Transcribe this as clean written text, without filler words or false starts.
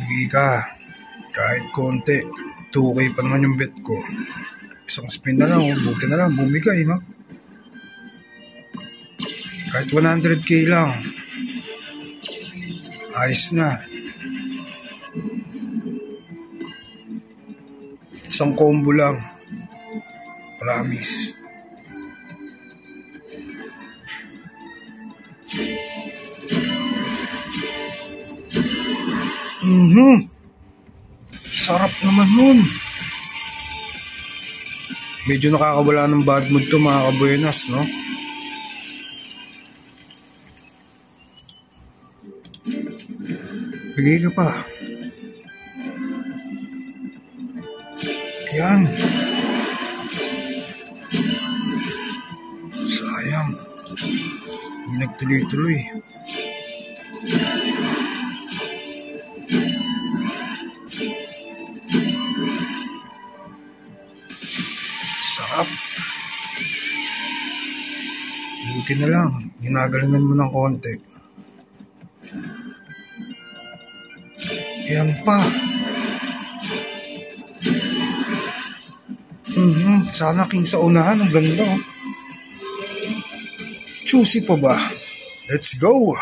Bigay ka. Kahit konti. 2K pa naman yung bet ko. Isang spin na lang. Buti na lang. Bumigay, no? Kahit 100K lang. Ayos na. Isang combo lang. Promise. Sarap naman nun. Medyo nakakawala ng bad mood to mga kabuenas, no? Bigay ka pa. Yan. Sayang. Hindi nagtuloy-tuloy. Sarap. Buti na lang. Ginagalingan mo ng konti. Yan pa. Sana king sa unahan. Ang ganda. Juicy pa ba? Let's go.